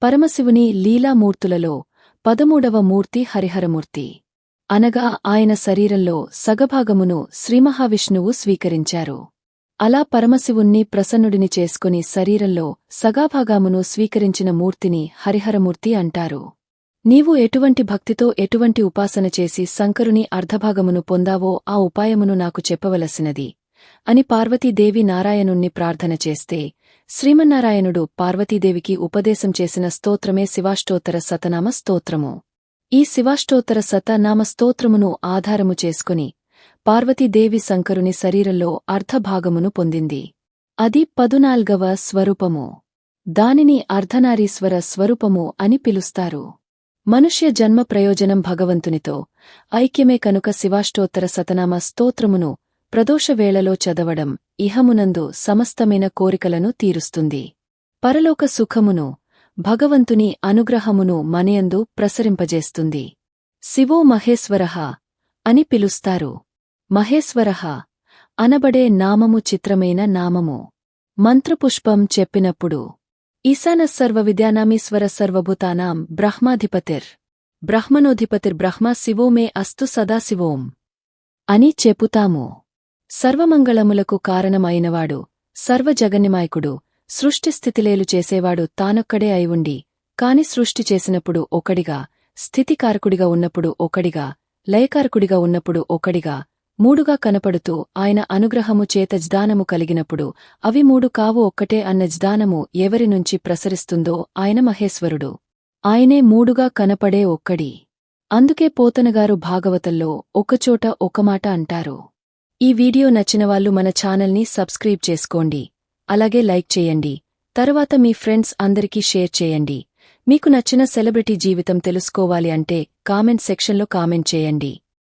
పరమశివుని లీలామూర్తులలో 13వ మూర్తి హరిహరమూర్తి. అనగా ఆయన శరీరంలో సగభాగమును శ్రీమహావిష్ణువు స్వీకరించారు. అలా పరమశివుణ్ణి ప్రసన్నుడిని చేసుకుని శరీరంలో సగాభాగమును స్వీకరించిన మూర్తిని హరిహరమూర్తి అంటారు. నీవు ఎటువంటి భక్తితో ఎటువంటి ఉపాసన చేసి శంకరుని అర్ధభాగమును పొందావో ఆ ఉపాయమును నాకు చెప్పవలసినది అని పార్వతీదేవి నారాయణుణ్ణి ప్రార్థన చేస్తే, శ్రీమన్నారాయణుడు పార్వతీదేవికి ఉపదేశం చేసిన స్తోత్రమే శివాష్టోత్తర శతనామ స్తోత్రము. ఈ శివాష్టోత్తర శతనామ స్తోత్రమును ఆధారము చేసుకుని పార్వతీదేవి శంకరుని శరీరంలో అర్ధభాగమును పొందింది. అది 14వ స్వరూపము. దానిని అర్ధనారీశ్వర స్వరూపము అని పిలుస్తారు. మనుష్య జన్మ ప్రయోజనం భగవంతునితో ఐక్యమే కనుక శివాష్టోత్తర శతనామ స్తోత్రమును ప్రదోషవేళలో చదవడం ఇహమునందు సమస్తమైన కోరికలను తీరుస్తుంది. పరలోక సుఖమును, భగవంతుని అనుగ్రహమును మనయందు ప్రసరింపజేస్తుంది. శివో మహేశ్వరః అని పిలుస్తారు. మహేశ్వరః అనబడే నామము చిత్రమైన నామము. మంత్రపుష్పం చెప్పినప్పుడు ఈశాన సర్వవిద్యానామీశ్వర సర్వభూతానాం బ్రహ్మాధిపతిర్ బ్రహ్మణోధిపతిర్బ్రహ్మ శివో మే అస్తు సదాశివోం అని చెపుతాము. సర్వమంగళములకు కారణమైనవాడు, సర్వజగన్నిమాయకుడు, సృష్టిస్థితిలేలు చేసేవాడు తానొక్కడే అయివుండి, కాని సృష్టి చేసినప్పుడు ఒకడిగా, స్థితికారకుడిగా ఉన్నప్పుడు ఒకడిగా, లయకారకుడిగా ఉన్నప్పుడు ఒకడిగా, మూడుగా కనపడుతూ ఆయన అనుగ్రహము చేత జ్ఞానము కలిగినప్పుడు అవి మూడు కావు ఒక్కటే అన్న జ్ఞానము ఎవరినుంచి ప్రసరిస్తుందో ఆయన మహేశ్వరుడు. ఆయనే మూడుగా కనపడే ఒక్కడి. అందుకే పోతనగారు భాగవతంలో ఒకచోట ఒక మాట అంటారు. ఈ వీడియో నచ్చినవాళ్లు మన ఛానల్ని సబ్స్క్రైబ్ చేసుకోండి, అలాగే లైక్ చేయండి, తరువాత మీ ఫ్రెండ్స్ అందరికీ షేర్ చేయండి. మీకు నచ్చిన సెలబ్రిటీ జీవితం తెలుసుకోవాలి అంటే కామెంట్ సెక్షన్లో కామెంట్ చేయండి.